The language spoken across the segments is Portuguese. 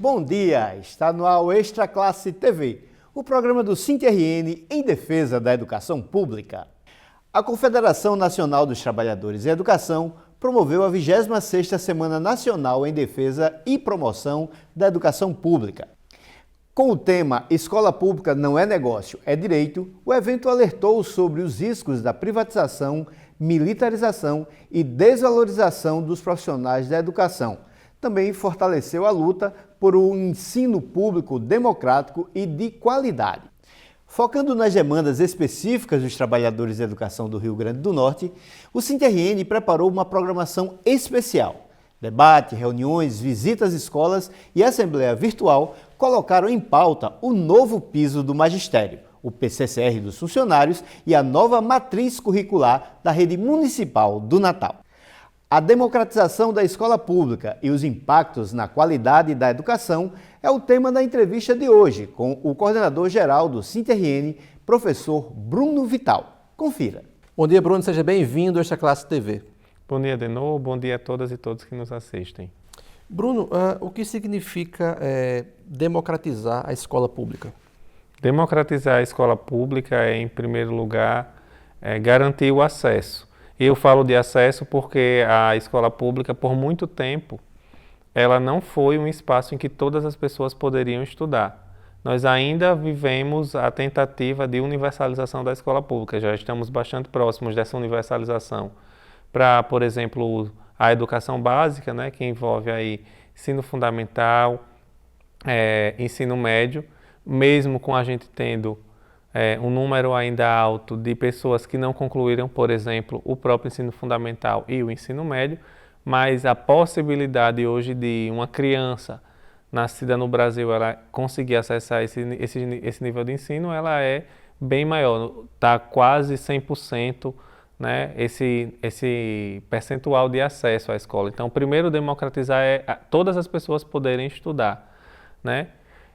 bom dia! Está no ar o Extra Classe TV, o programa do SINT-RN em defesa da educação pública. A Confederação Nacional dos Trabalhadores em Educação promoveu a 26ª Semana Nacional em Defesa e Promoção da Educação Pública. Com o tema Escola Pública não é negócio, é direito, o evento alertou sobre os riscos da privatização, militarização e desvalorização dos profissionais da educação. Também fortaleceu a luta por um ensino público democrático e de qualidade. Focando nas demandas específicas dos trabalhadores da educação do Rio Grande do Norte, o SINT-RN preparou uma programação especial. Debate, reuniões, visitas às escolas e assembleia virtual colocaram em pauta o novo piso do magistério, o PCCR dos funcionários e a nova matriz curricular da rede municipal do Natal. A democratização da escola pública e os impactos na qualidade da educação é o tema da entrevista de hoje com o coordenador-geral do SINT-RN, professor Bruno Vital. Confira. Bom dia, Bruno. Seja bem-vindo a Extra Classe TV. Bom dia de novo, bom dia a todas e todos que nos assistem. Bruno, o que significa democratizar a escola pública? Democratizar a escola pública é, em primeiro lugar, garantir o acesso. E eu falo de acesso porque a escola pública, por muito tempo, ela não foi um espaço em que todas as pessoas poderiam estudar. Nós ainda vivemos a tentativa de universalização da escola pública, já estamos bastante próximos dessa universalização. Para, por exemplo, a educação básica, né, que envolve aí ensino fundamental, ensino médio, mesmo com a gente tendo um número ainda alto de pessoas que não concluíram, por exemplo, o próprio ensino fundamental e o ensino médio, mas a possibilidade hoje de uma criança nascida no Brasil ela conseguir acessar esse nível de ensino, ela é bem maior, está quase 100%, né, esse percentual de acesso à escola. Então, primeiro democratizar é todas as pessoas poderem estudar, né?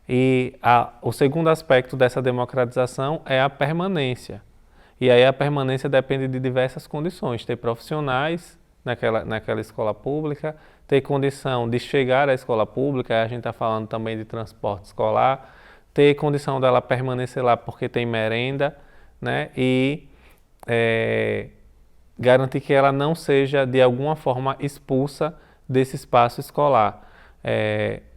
E o segundo aspecto dessa democratização é a permanência. E aí a permanência depende de diversas condições, ter profissionais naquela escola pública, ter condição de chegar à escola pública, a gente está falando também de transporte escolar, ter condição dela permanecer lá porque tem merenda, né? E garantir que ela não seja de alguma forma expulsa desse espaço escolar.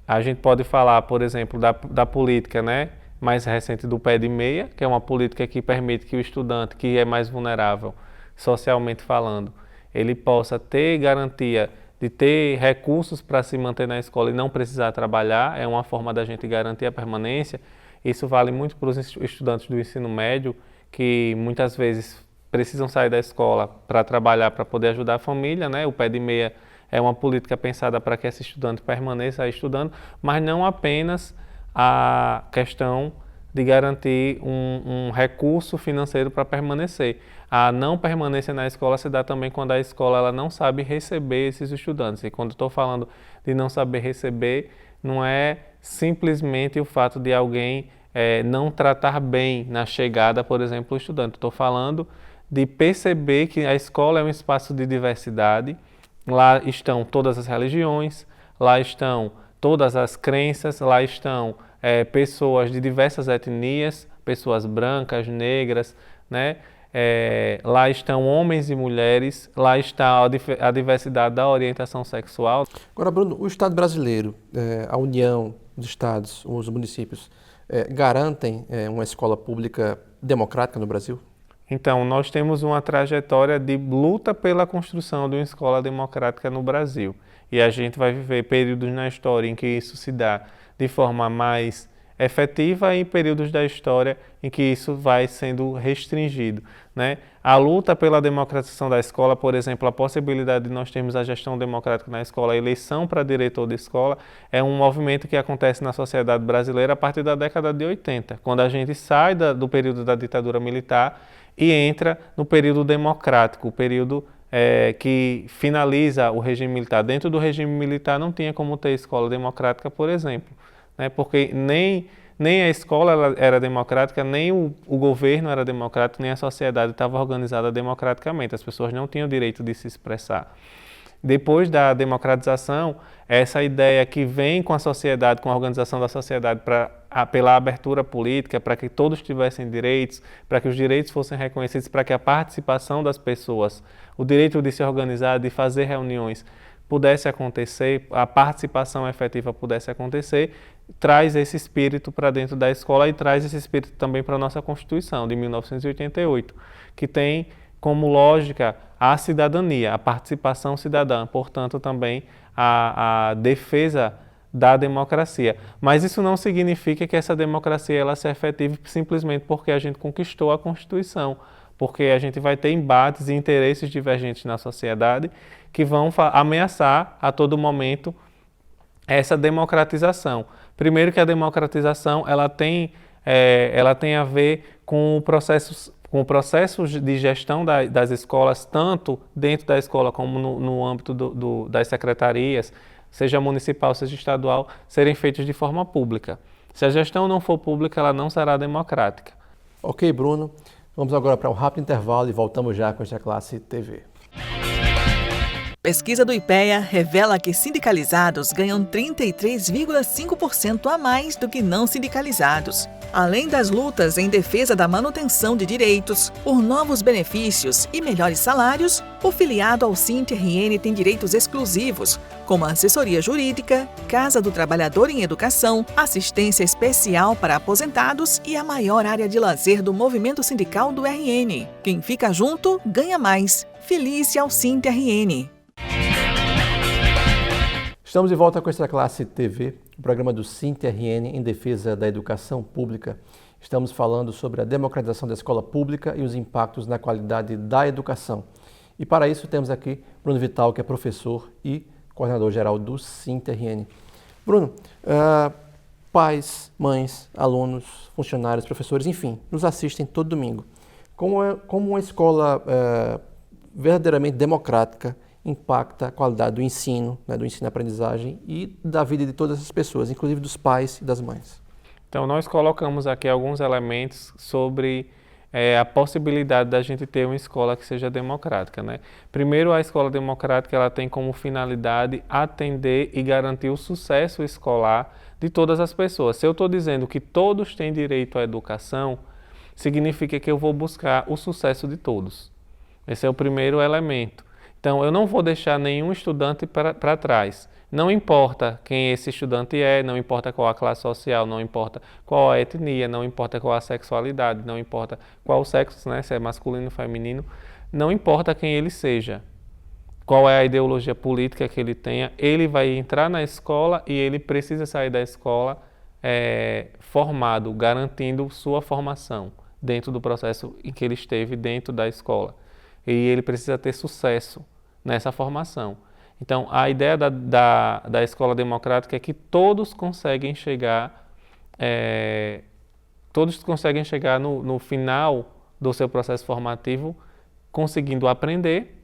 A gente pode falar, por exemplo, da política, né, mais recente do pé de meia, que é uma política que permite que o estudante, que é mais vulnerável, socialmente falando, ele possa ter garantia de ter recursos para se manter na escola e não precisar trabalhar, é uma forma da gente garantir a permanência. Isso vale muito para os estudantes do ensino médio, que muitas vezes precisam sair da escola para trabalhar, para poder ajudar a família, né? O pé de meia é uma política pensada para que esse estudante permaneça estudando, mas não apenas a questão de garantir um recurso financeiro para permanecer. A não permanência na escola se dá também quando a escola ela não sabe receber esses estudantes. E quando estou falando de não saber receber, não é simplesmente o fato de alguém não tratar bem na chegada, por exemplo, o estudante. Estou falando de perceber que a escola é um espaço de diversidade. Lá estão todas as religiões, lá estão todas as crenças, lá estão pessoas de diversas etnias, pessoas brancas, negras, né? Lá estão homens e mulheres, lá está a diversidade da orientação sexual. Agora, Bruno, o Estado brasileiro, a União dos Estados, os municípios, garantem uma escola pública democrática no Brasil? Então, nós temos uma trajetória de luta pela construção de uma escola democrática no Brasil. E a gente vai viver períodos na história em que isso se dá de forma mais efetiva e períodos da história em que isso vai sendo restringido, né? A luta pela democratização da escola, por exemplo, a possibilidade de nós termos a gestão democrática na escola, a eleição para diretor de escola, é um movimento que acontece na sociedade brasileira a partir da década de 80, quando a gente sai do período da ditadura militar e entra no período democrático, o período que finaliza o regime militar. Dentro do regime militar não tinha como ter escola democrática, por exemplo, né? Porque nem a escola era democrática, nem o governo era democrático, nem a sociedade estava organizada democraticamente. As pessoas não tinham o direito de se expressar. Depois da democratização, essa ideia que vem com a sociedade, com a organização da sociedade pela abertura política, para que todos tivessem direitos, para que os direitos fossem reconhecidos, para que a participação das pessoas, o direito de se organizar, de fazer reuniões, pudesse acontecer, a participação efetiva pudesse acontecer, traz esse espírito para dentro da escola e traz esse espírito também para a nossa Constituição de 1988, que tem como lógica a cidadania, a participação cidadã, portanto também a defesa da democracia. Mas isso não significa que essa democracia ela se efetive simplesmente porque a gente conquistou a Constituição, porque a gente vai ter embates e interesses divergentes na sociedade que vão ameaçar a todo momento essa democratização. Primeiro que a democratização ela tem a ver com o processo de gestão das escolas, tanto dentro da escola como no âmbito das secretarias, seja municipal, seja estadual, serem feitos de forma pública. Se a gestão não for pública, ela não será democrática. Ok, Bruno. Vamos agora para um rápido intervalo e voltamos já com Extra Classe TV. Pesquisa do IPEA revela que sindicalizados ganham 33,5% a mais do que não sindicalizados. Além das lutas em defesa da manutenção de direitos, por novos benefícios e melhores salários, o filiado ao SINT-RN tem direitos exclusivos, como assessoria jurídica, Casa do Trabalhador em Educação, assistência especial para aposentados e a maior área de lazer do movimento sindical do RN. Quem fica junto, ganha mais. Filie-se ao SINT-RN. Estamos de volta com Extra Classe TV, o programa do SINT-RN em defesa da educação pública. Estamos falando sobre a democratização da escola pública e os impactos na qualidade da educação. E para isso temos aqui Bruno Vital, que é professor e coordenador-geral do SINT-RN. Bruno, pais, mães, alunos, funcionários, professores, enfim, nos assistem todo domingo. Como uma escola verdadeiramente democrática impacta a qualidade do ensino, do ensino-aprendizagem e da vida de todas as pessoas, inclusive dos pais e das mães? Então, nós colocamos aqui alguns elementos sobre a possibilidade da gente ter uma escola que seja democrática, né? Primeiro, a escola democrática ela tem como finalidade atender e garantir o sucesso escolar de todas as pessoas. Se eu estou dizendo que todos têm direito à educação, significa que eu vou buscar o sucesso de todos. Esse é o primeiro elemento. Então, eu não vou deixar nenhum estudante para trás. Não importa quem esse estudante é, não importa qual a classe social, não importa qual a etnia, não importa qual a sexualidade, não importa qual o sexo, né, se é masculino ou feminino, não importa quem ele seja, qual é a ideologia política que ele tenha, ele vai entrar na escola e ele precisa sair da escola formado, garantindo sua formação dentro do processo em que ele esteve dentro da escola. E ele precisa ter sucesso nessa formação. Então, a ideia da escola democrática é que todos conseguem chegar no final do seu processo formativo, conseguindo aprender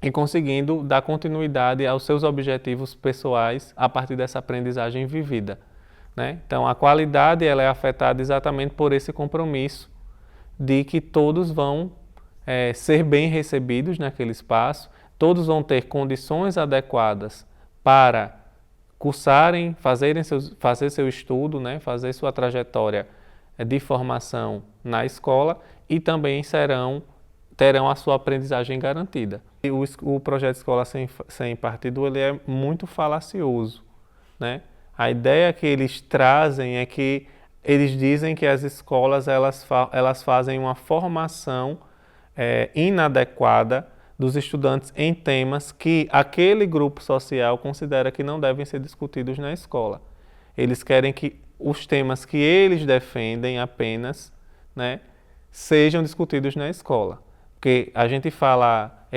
e conseguindo dar continuidade aos seus objetivos pessoais a partir dessa aprendizagem vivida, né? Então, a qualidade ela é afetada exatamente por esse compromisso de que todos vão ser bem recebidos naquele espaço, todos vão ter condições adequadas para cursarem, fazer seu estudo, né, fazer sua trajetória de formação na escola e também terão a sua aprendizagem garantida. E o projeto Escola Sem Partido ele é muito falacioso, né? A ideia que eles trazem é que eles dizem que as escolas elas fazem uma formação inadequada dos estudantes em temas que aquele grupo social considera que não devem ser discutidos na escola. Eles querem que os temas que eles defendem apenas, né, sejam discutidos na escola. Porque a gente fala,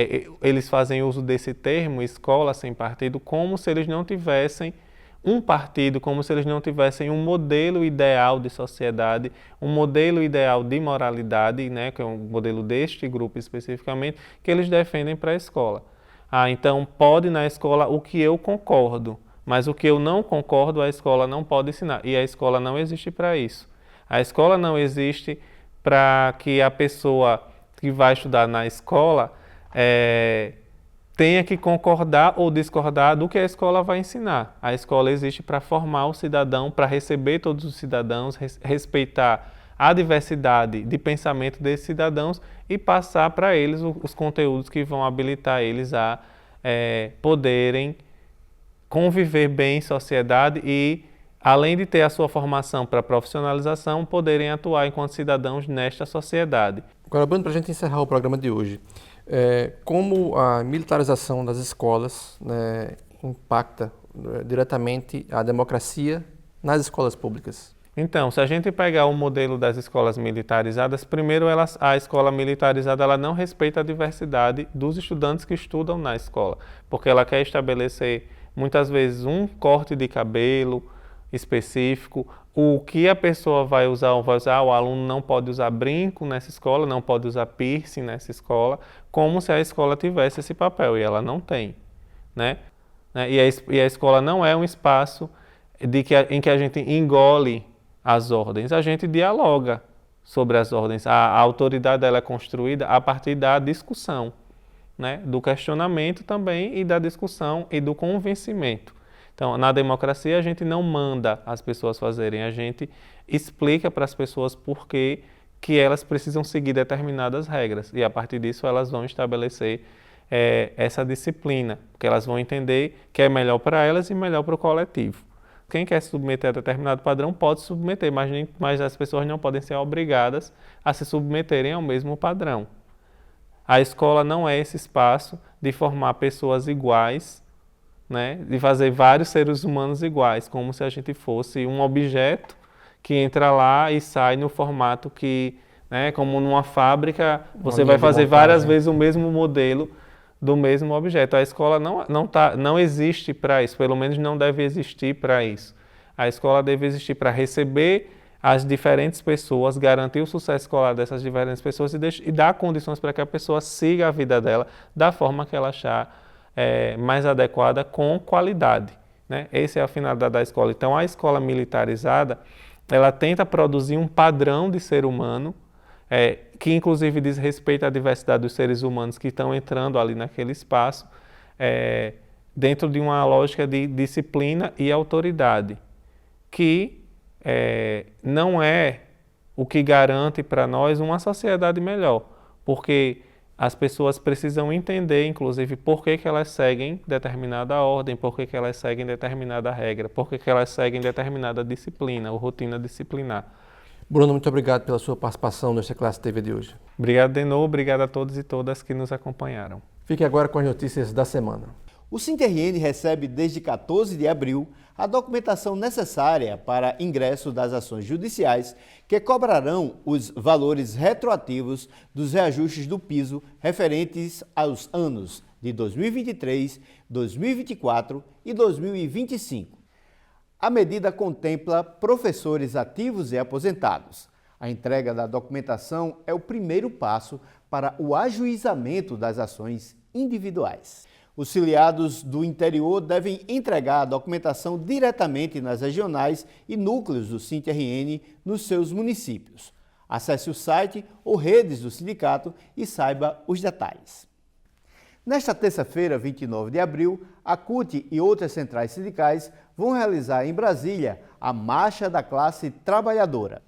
eles fazem uso desse termo, escola sem partido, como se eles não tivessem um partido, como se eles não tivessem um modelo ideal de sociedade, um modelo ideal de moralidade, né, que é um modelo deste grupo especificamente, que eles defendem para a escola. Então pode na escola o que eu concordo, mas o que eu não concordo a escola não pode ensinar. E a escola não existe para isso. A escola não existe para que a pessoa que vai estudar na escola tenha que concordar ou discordar do que a escola vai ensinar. A escola existe para formar o cidadão, para receber todos os cidadãos, respeitar a diversidade de pensamento desses cidadãos e passar para eles os conteúdos que vão habilitar eles a poderem conviver bem em sociedade e, além de ter a sua formação para profissionalização, poderem atuar enquanto cidadãos nesta sociedade. Agora, Bruno, para a gente encerrar o programa de hoje, como a militarização das escolas, né, impacta diretamente a democracia nas escolas públicas? Então, se a gente pegar o modelo das escolas militarizadas, primeiro a escola militarizada ela não respeita a diversidade dos estudantes que estudam na escola, porque ela quer estabelecer muitas vezes um corte de cabelo específico, o que a pessoa vai usar, o aluno não pode usar brinco nessa escola, não pode usar piercing nessa escola, como se a escola tivesse esse papel, e ela não tem, né? E a escola não é um espaço em que a gente engole as ordens, a gente dialoga sobre as ordens. A autoridade ela é construída a partir da discussão, né? Do questionamento também e da discussão e do convencimento. Então, na democracia, a gente não manda as pessoas fazerem, a gente explica para as pessoas por que elas precisam seguir determinadas regras. E, a partir disso, elas vão estabelecer essa disciplina, porque elas vão entender que é melhor para elas e melhor para o coletivo. Quem quer se submeter a determinado padrão pode se submeter, mas as pessoas não podem ser obrigadas a se submeterem ao mesmo padrão. A escola não é esse espaço de formar pessoas iguais, né, de fazer vários seres humanos iguais, como se a gente fosse um objeto que entra lá e sai no formato que, né, como numa fábrica, você vai fazer várias vezes o mesmo modelo do mesmo objeto. A escola não existe para isso, pelo menos não deve existir para isso. A escola deve existir para receber as diferentes pessoas, garantir o sucesso escolar dessas diferentes pessoas e dar condições para que a pessoa siga a vida dela da forma que ela achar mais adequada, com qualidade, né? Essa é a finalidade da escola. Então, a escola militarizada, ela tenta produzir um padrão de ser humano, que inclusive diz respeito à diversidade dos seres humanos que estão entrando ali naquele espaço, dentro de uma lógica de disciplina e autoridade, que não é o que garante para nós uma sociedade melhor, porque as pessoas precisam entender, inclusive, por que elas seguem determinada ordem, por que elas seguem determinada regra, por que elas seguem determinada disciplina ou rotina disciplinar. Bruno, muito obrigado pela sua participação nesta Classe TV de hoje. Obrigado de novo, obrigado a todos e todas que nos acompanharam. Fique agora com as notícias da semana. O SINTERRN recebe desde 14 de abril a documentação necessária para ingresso das ações judiciais que cobrarão os valores retroativos dos reajustes do piso referentes aos anos de 2023, 2024 e 2025. A medida contempla professores ativos e aposentados. A entrega da documentação é o primeiro passo para o ajuizamento das ações individuais. Os filiados do interior devem entregar a documentação diretamente nas regionais e núcleos do SINTERRN nos seus municípios. Acesse o site ou redes do sindicato e saiba os detalhes. Nesta terça-feira, 29 de abril, a CUT e outras centrais sindicais vão realizar em Brasília a Marcha da Classe Trabalhadora.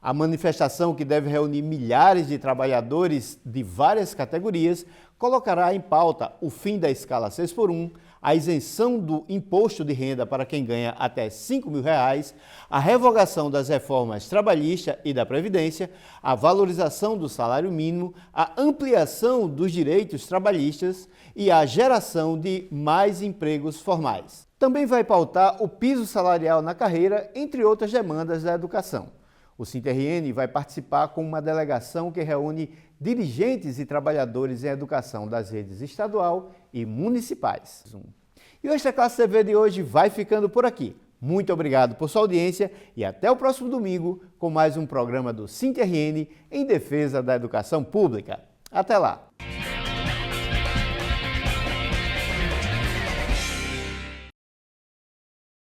A manifestação, que deve reunir milhares de trabalhadores de várias categorias, colocará em pauta o fim da escala 6x1, a isenção do imposto de renda para quem ganha até R$ 5.000, a revogação das reformas trabalhista e da Previdência, a valorização do salário mínimo, a ampliação dos direitos trabalhistas e a geração de mais empregos formais. Também vai pautar o piso salarial na carreira, entre outras demandas da educação. O SINTERRN vai participar com uma delegação que reúne dirigentes e trabalhadores em educação das redes estadual e municipais. E o Extra Classe TV de hoje vai ficando por aqui. Muito obrigado por sua audiência e até o próximo domingo com mais um programa do SINTERRN em defesa da educação pública. Até lá!